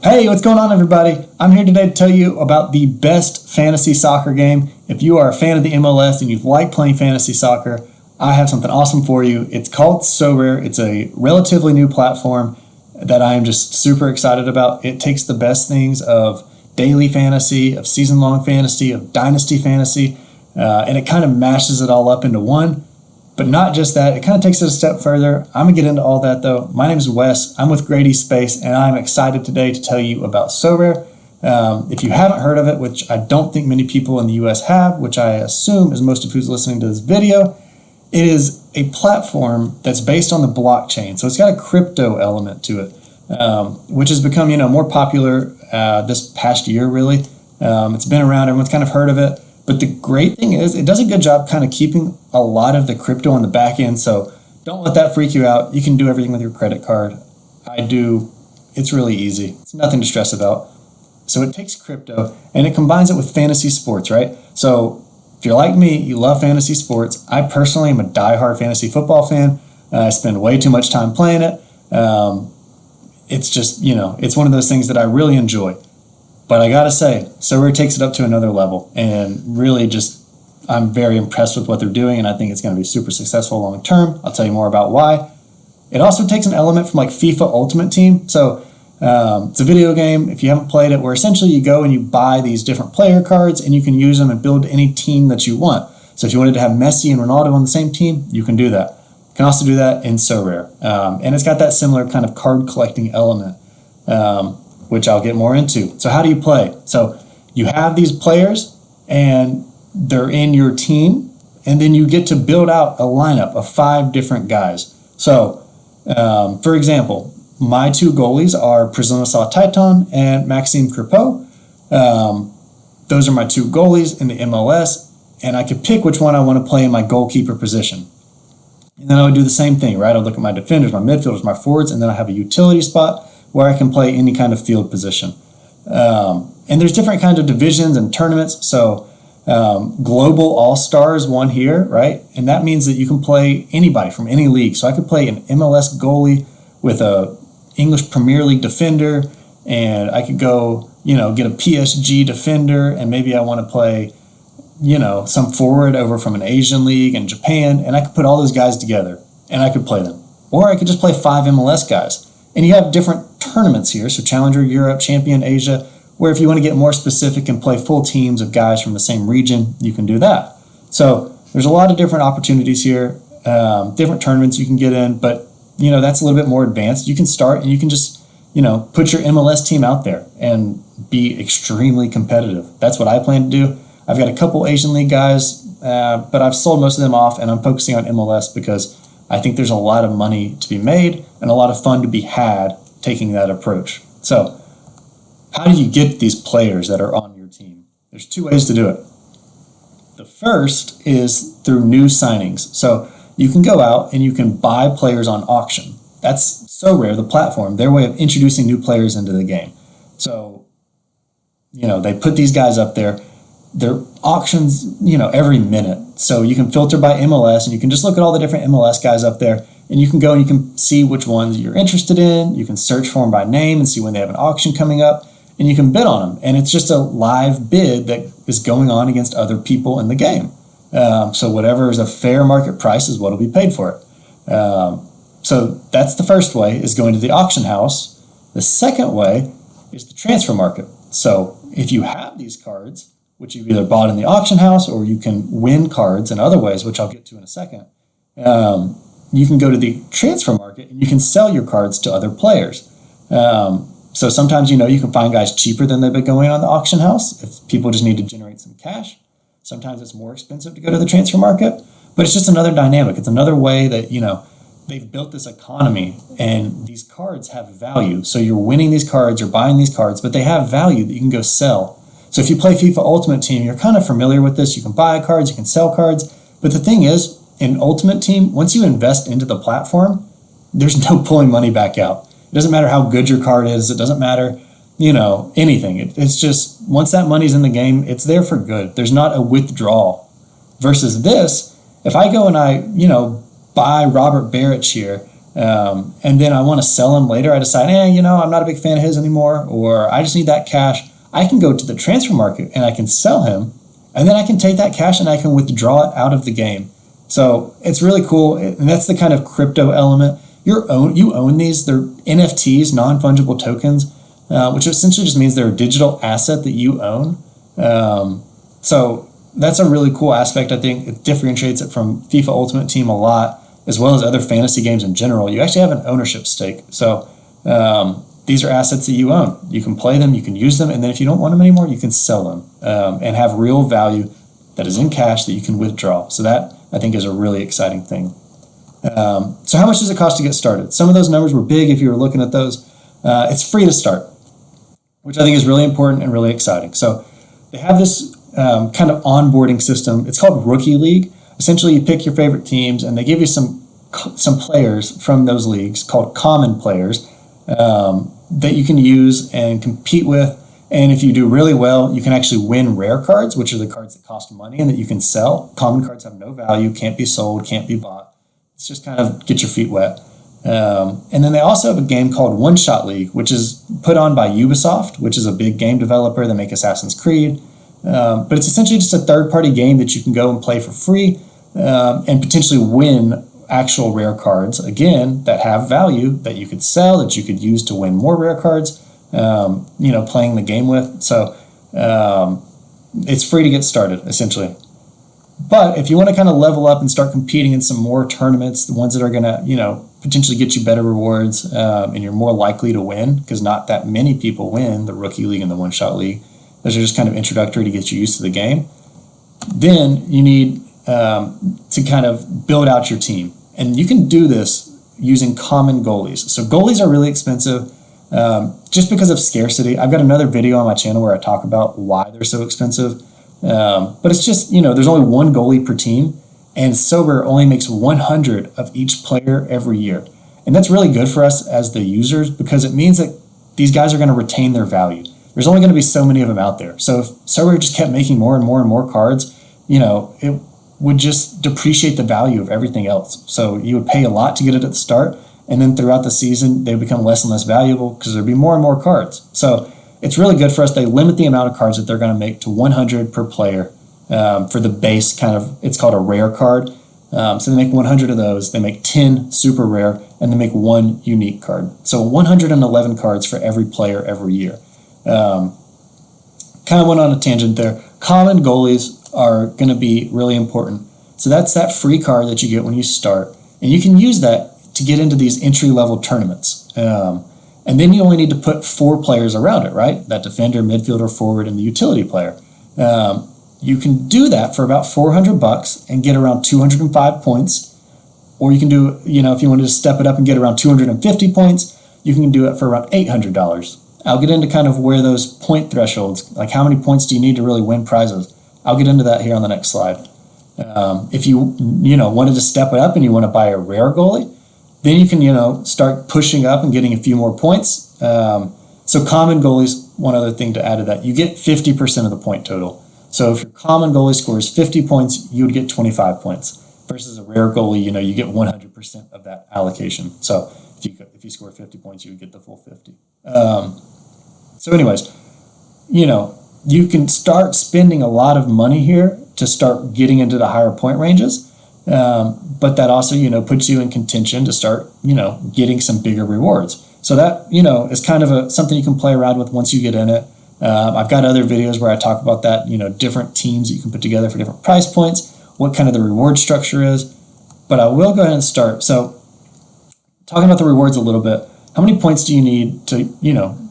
Hey, what's going on, everybody? I'm here today to tell you about the best fantasy soccer game. If you are a fan of the MLS and you've liked playing fantasy soccer, I have something awesome for you. It's called SoRare. It's a relatively new platform that I am just super excited about. It takes the best things of daily fantasy, of season-long fantasy, of dynasty fantasy, and it kind of mashes it all up into one. But not just that, it kind of takes it a step further. I'm going to get into all that, though. My name is Wes. I'm with Grady Space, and I'm excited today to tell you about SoRare. If you haven't heard of it, which I don't think many people in the U.S. have, which I assume is most of who's listening to this video, it is a platform that's based on the blockchain. So it's got a crypto element to it, which has become, more popular this past year, really. It's been around. Everyone's kind of heard of it. But the great thing is it does a good job kind of keeping a lot of the crypto on the back end. So don't let that freak you out. You can do everything with your credit card. I do. It's really easy. It's nothing to stress about. So it takes crypto and it combines it with fantasy sports, right? So if you're like me, you love fantasy sports. I personally am a diehard fantasy football fan. I spend way too much time playing it. It's just, it's one of those things that I really enjoy. But I gotta say, SoRare takes it up to another level, and really I'm very impressed with what they're doing, and I think it's gonna be super successful long term. I'll tell you more about why. It also takes an element from like FIFA Ultimate Team. So it's a video game, if you haven't played it, where essentially you go and you buy these different player cards and you can use them and build any team that you want. So if you wanted to have Messi and Ronaldo on the same team, you can do that. You can also do that in SoRare. And it's got that similar kind of card collecting element. Which I'll get more into. So how do you play? So you have these players and they're in your team, and then you get to build out a lineup of 5 different guys. So for example, my 2 goalies are Przemysław Titon and Maxime Crepeau. Those are my 2 goalies in the MLS, and I could pick which one I want to play in my goalkeeper position. And then I would do the same thing, right? I'll look at my defenders, my midfielders, my forwards, and then I have a utility spot where I can play any kind of field position. And there's different kinds of divisions and tournaments. So Global All-Stars one here, right? And that means that you can play anybody from any league. So I could play an MLS goalie with a English Premier League defender, and I could go, get a PSG defender, and maybe I want to play, some forward over from an Asian league in Japan, and I could put all those guys together, and I could play them. Or I could just play 5 MLS guys. And you have different tournaments here, so Challenger Europe, Champion Asia, where if you want to get more specific and play full teams of guys from the same region, you can do that. So there's a lot of different opportunities here, different tournaments you can get in, but that's a little bit more advanced. You can start and you can just put your MLS team out there and be extremely competitive. That's what I plan to do. I've got a couple Asian League guys, but I've sold most of them off, and I'm focusing on MLS because I think there's a lot of money to be made and a lot of fun to be had taking that approach. So how do you get these players that are on your team? There's 2 ways to do it. The first is through new signings. So you can go out and you can buy players on auction. That's SoRare, the platform, their way of introducing new players into the game. So, they put these guys up there. They're auctions, every minute. So you can filter by MLS, and you can just look at all the different MLS guys up there, and you can go and you can see which ones you're interested in. You can search for them by name and see when they have an auction coming up, and you can bid on them. And it's just a live bid that is going on against other people in the game. So whatever is a fair market price is what will be paid for it. So that's the first way, is going to the auction house. The second way is the transfer market. So if you have these cards, which you've either bought in the auction house, or you can win cards in other ways, which I'll get to in a second. You can go to the transfer market and you can sell your cards to other players. So sometimes, you can find guys cheaper than they've been going on the auction house if people just need to generate some cash. Sometimes it's more expensive to go to the transfer market, but it's just another dynamic. It's another way that, they've built this economy, and these cards have value. So you're winning these cards, you're buying these cards, but they have value that you can go sell. So if you play FIFA Ultimate Team, you're kind of familiar with this. You can buy cards, you can sell cards. But the thing is, in Ultimate Team, once you invest into the platform, there's no pulling money back out. It doesn't matter how good your card is. It doesn't matter, anything. It's just, once that money's in the game, it's there for good. There's not a withdrawal. Versus this, if I go and I, buy Robert Barrich here, and then I want to sell him later, I decide, I'm not a big fan of his anymore, or I just need that cash, I can go to the transfer market and I can sell him, and then I can take that cash and I can withdraw it out of the game. So it's really cool, and that's the kind of crypto element. You own these. They're NFTs, non-fungible tokens, which essentially just means they're a digital asset that you own. So that's a really cool aspect. I think it differentiates it from FIFA Ultimate Team a lot, as well as other fantasy games in general. You actually have an ownership stake. So these are assets that you own. You can play them, you can use them, and then if you don't want them anymore, you can sell them and have real value that is in cash that you can withdraw. So that, I think, is a really exciting thing. So how much does it cost to get started? Some of those numbers were big if you were looking at those. It's free to start, which I think is really important and really exciting. So they have this kind of onboarding system. It's called Rookie League. Essentially, you pick your favorite teams, and they give you some players from those leagues called common players that you can use and compete with. And if you do really well, you can actually win rare cards, which are the cards that cost money and that you can sell. Common cards have no value, can't be sold, can't be bought. It's just kind of get your feet wet. And then they also have a game called One Shot League, which is put on by Ubisoft, which is a big game developer that make Assassin's Creed. But it's essentially just a third-party game that you can go and play for free and potentially win actual rare cards, again, that have value that you could sell, that you could use to win more rare cards, playing the game with. So it's free to get started, essentially. But if you want to kind of level up and start competing in some more tournaments, the ones that are going to, potentially get you better rewards, and you're more likely to win, because not that many people win the Rookie League and the One Shot League. Those are just kind of introductory to get you used to the game. Then you need to kind of build out your team. And you can do this using common goalies. So goalies are really expensive just because of scarcity. I've got another video on my channel where I talk about why they're so expensive. But it's just, there's only one goalie per team, and SoRare only makes 100 of each player every year. And that's really good for us as the users, because it means that these guys are going to retain their value. There's only going to be so many of them out there. So if SoRare just kept making more and more and more cards, it would just depreciate the value of everything else. So you would pay a lot to get it at the start, and then throughout the season, they become less and less valuable because there'd be more and more cards. So it's really good for us. They limit the amount of cards that they're going to make to 100 per player for the base kind of, it's called a rare card. So they make 100 of those. They make 10 super rare, and they make one unique card. So 111 cards for every player every year. Kind of went on a tangent there. Common goalies are going to be really important. So that's that free card that you get when you start. And you can use that to get into these entry-level tournaments. And then you only need to put 4 players around it, right? That defender, midfielder, forward, and the utility player. You can do that for about $400 and get around 205 points. Or you can do, if you wanted to step it up and get around 250 points, you can do it for around $800. I'll get into kind of where those point thresholds, like how many points do you need to really win prizes. I'll get into that here on the next slide. If you, wanted to step it up and you want to buy a rare goalie, then you can, start pushing up and getting a few more points. So common goalies, one other thing to add to that, you get 50% of the point total. So if your common goalie scores 50 points, you would get 25 points. Versus a rare goalie, you get 100% of that allocation. So if you score 50 points, you would get the full 50. So anyways, you can start spending a lot of money here to start getting into the higher point ranges. But that also, puts you in contention to start, getting some bigger rewards. So that, is kind of something you can play around with once you get in it. I've got other videos where I talk about that, different teams that you can put together for different price points, what kind of the reward structure is. But I will go ahead and start. So talking about the rewards a little bit, how many points do you need to,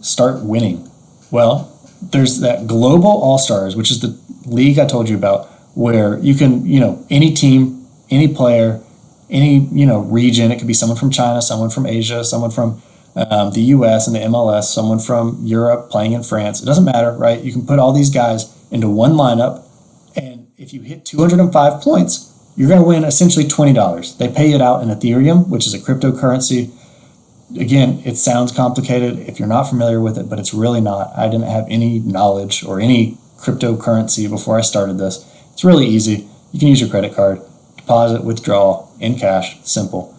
start winning? Well, there's that Global All-Stars, which is the league I told you about, where you can, any team, any player, any, region, it could be someone from China, someone from Asia, someone from the US and the MLS, someone from Europe playing in France. It doesn't matter, right? You can put all these guys into one lineup, and if you hit 205 points, you're going to win essentially $20. They pay it out in Ethereum, which is a cryptocurrency. Again, it sounds complicated if you're not familiar with it, but it's really not. I didn't have any knowledge or any cryptocurrency before I started this. It's really easy. You can use your credit card, deposit, withdraw in cash, simple.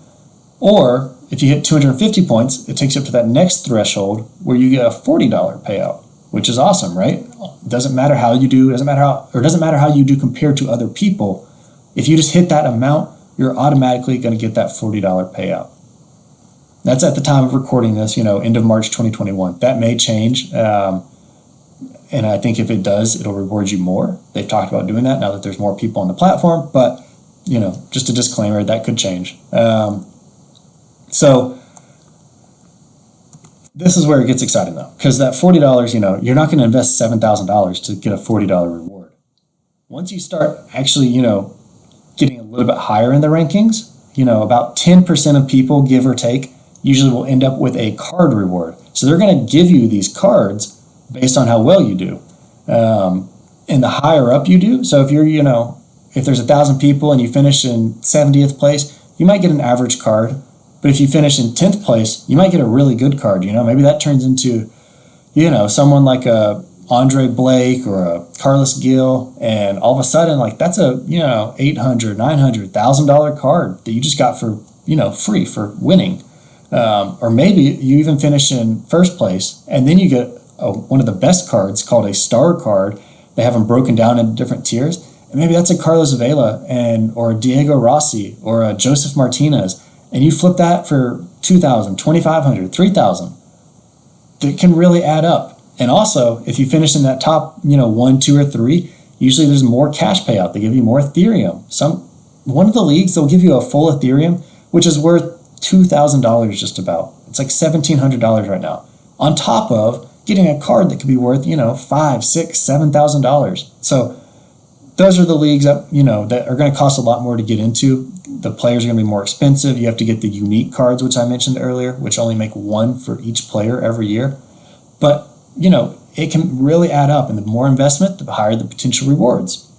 Or if you hit 250 points, it takes you up to that next threshold where you get a $40 payout, which is awesome, right? Doesn't matter how you do, doesn't matter how you do compared to other people. If you just hit that amount, you're automatically going to get that $40 payout. That's at the time of recording this, end of March 2021. That may change, and I think if it does, it'll reward you more. They've talked about doing that now that there's more people on the platform, but just a disclaimer, that could change. So this is where it gets exciting though, because that $40, you're not going to invest $7,000 to get a $40 reward. Once you start actually, getting a little bit higher in the rankings, about 10% of people, give or take, usually will end up with a card reward. So they're going to give you these cards based on how well you do. And the higher up you do, so if you're, if there's 1,000 people and you finish in 70th place, you might get an average card. But if you finish in 10th place, you might get a really good card. Maybe that turns into, someone like a Andre Blake or a Carlos Gil, and all of a sudden, that's a, $800, $900, $1,000 card that you just got for, free for winning. Or maybe you even finish in first place, and then you get one of the best cards called a star card. They have them broken down into different tiers. And maybe that's a Carlos Vela or a Diego Rossi or a Joseph Martinez. And you flip that for $2,000, $2,500, $3,000. That can really add up. And also, if you finish in that top, 1, 2, or 3, usually there's more cash payout. They give you more Ethereum. One of the leagues, they'll give you a full Ethereum, which is worth $2,000 just about. It's like $1,700 right now. On top of getting a card that could be worth, $5,000, $6,000, $7,000. So those are the leagues that, that are going to cost a lot more to get into. The players are going to be more expensive. You have to get the unique cards, which I mentioned earlier, which only make one for each player every year. But, it can really add up. And the more investment, the higher the potential rewards.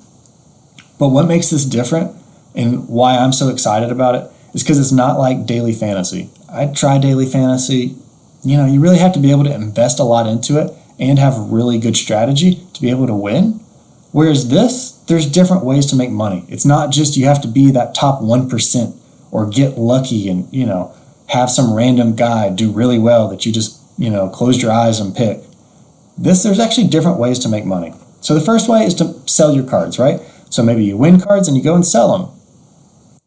But what makes this different and why I'm so excited about it is because it's not like daily fantasy. I try daily fantasy. You really have to be able to invest a lot into it and have a really good strategy to be able to win. Whereas there's different ways to make money. It's not just you have to be that top 1% or get lucky and, have some random guy do really well that you just, closed your eyes and pick. There's actually different ways to make money. So the first way is to sell your cards, right? So maybe you win cards and you go and sell them.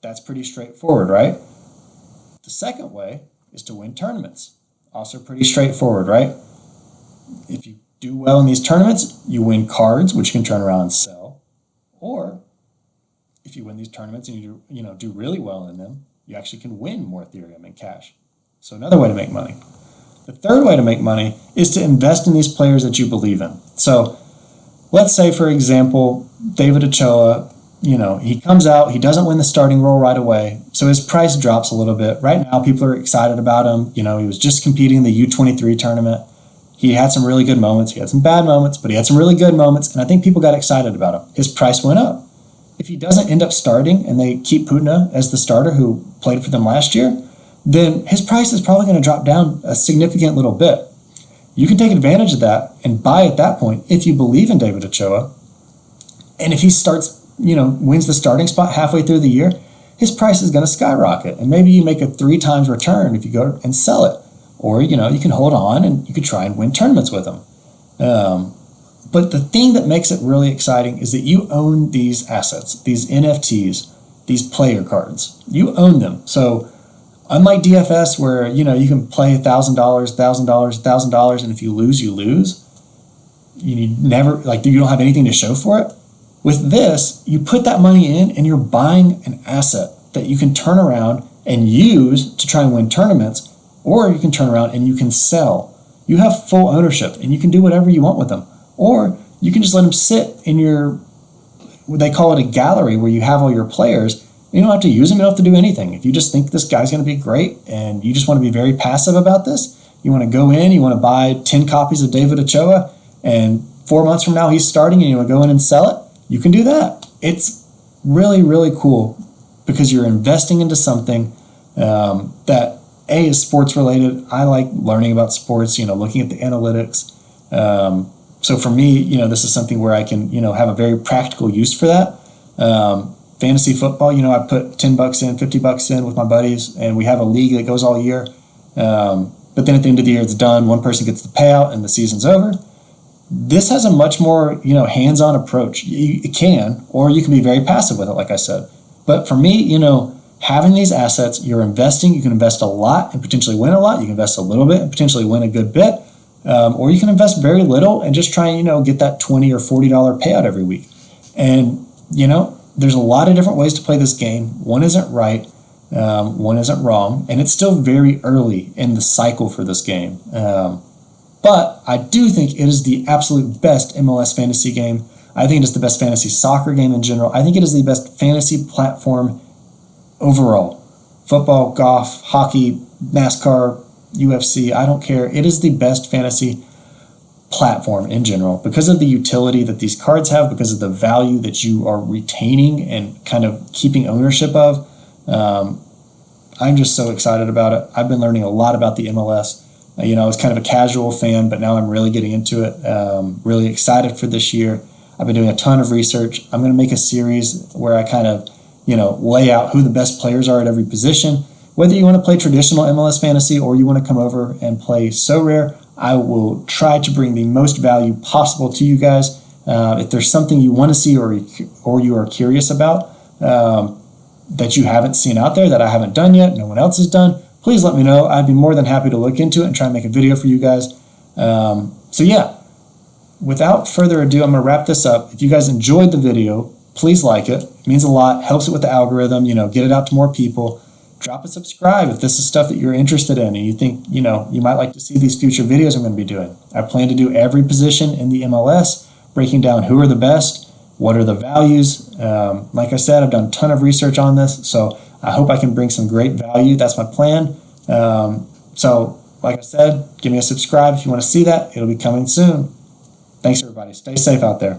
That's pretty straightforward, right? The second way is to win tournaments. Also pretty straightforward, right? If you do well in these tournaments, you win cards, which you can turn around and sell. Or if you win these tournaments and you do really well in them, you actually can win more Ethereum and cash. So another way to make money. The third way to make money is to invest in these players that you believe in. So let's say, for example, David Ochoa, he comes out, he doesn't win the starting role right away, so his price drops a little bit. Right now, people are excited about him. He was just competing in the U23 tournament. He had some really good moments. He had some bad moments, but he had some really good moments, and I think people got excited about him. His price went up. If he doesn't end up starting and they keep Putna as the starter who played for them last year, then his price is probably going to drop down a significant little bit. You can take advantage of that and buy at that point if you believe in David Ochoa. And if he starts, wins the starting spot halfway through the year, his price is going to skyrocket. And maybe you make a 3 times return if you go and sell it. Or, you can hold on and you could try and win tournaments with him. But the thing that makes it really exciting is that you own these assets, these NFTs, these player cards. You own them. So unlike DFS where, you can play $1,000, $1,000, $1,000, and if you lose, you lose. You never, you don't have anything to show for it. With this, you put that money in and you're buying an asset that you can turn around and use to try and win tournaments, or you can turn around and you can sell. You have full ownership and you can do whatever you want with them. Or you can just let them sit in they call it a gallery where you have all your players. You don't have to use them, you don't have to do anything. If you just think this guy's going to be great and you just want to be very passive about this, you want to go in, you want to buy 10 copies of David Ochoa, and 4 months from now he's starting and you want to go in and sell it, you can do that. It's really, really cool because you're investing into something that A, is sports related. I like learning about sports, looking at the analytics. So for me, this is something where I can, have a very practical use for that. fantasy football, I put $10 in, $50 in with my buddies, and we have a league that goes all year. But then at the end of the year, it's done. One person gets the payout, and the season's over. This has a much more, hands-on approach. You can, or you can be very passive with it, like I said. But for me, having these assets, you're investing. You can invest a lot and potentially win a lot. You can invest a little bit and potentially win a good bit. Or you can invest very little and just try and, get that $20 or $40 payout every week. And, there's a lot of different ways to play this game. One isn't right. One isn't wrong. And it's still very early in the cycle for this game. But I do think it is the absolute best MLS fantasy game. I think it is the best fantasy soccer game in general. I think it is the best fantasy platform overall. Football, golf, hockey, NASCAR, UFC, I don't care. It is the best fantasy platform in general because of the utility that these cards have, because of the value that you are retaining and kind of keeping ownership of. I'm just so excited about it. I've been learning a lot about the MLS. I was kind of a casual fan, but now I'm really getting into it. Really excited for this year. I've been doing a ton of research. I'm going to make a series where I kind of, lay out who the best players are at every position. Whether you want to play traditional MLS fantasy or you want to come over and play SoRare, I will try to bring the most value possible to you guys. If there's something you want to see or you are curious about that you haven't seen out there, that I haven't done yet, no one else has done, please let me know. I'd be more than happy to look into it and try and make a video for you guys. So yeah, without further ado, I'm going to wrap this up. If you guys enjoyed the video, please like it. It means a lot, helps it with the algorithm, get it out to more people. Drop a subscribe if this is stuff that you're interested in and you think, you might like to see these future videos I'm going to be doing. I plan to do every position in the MLS, breaking down who are the best, what are the values. Like I said, I've done a ton of research on this, so I hope I can bring some great value. That's my plan. So, like I said, give me a subscribe if you want to see that. It'll be coming soon. Thanks, everybody. Stay safe out there.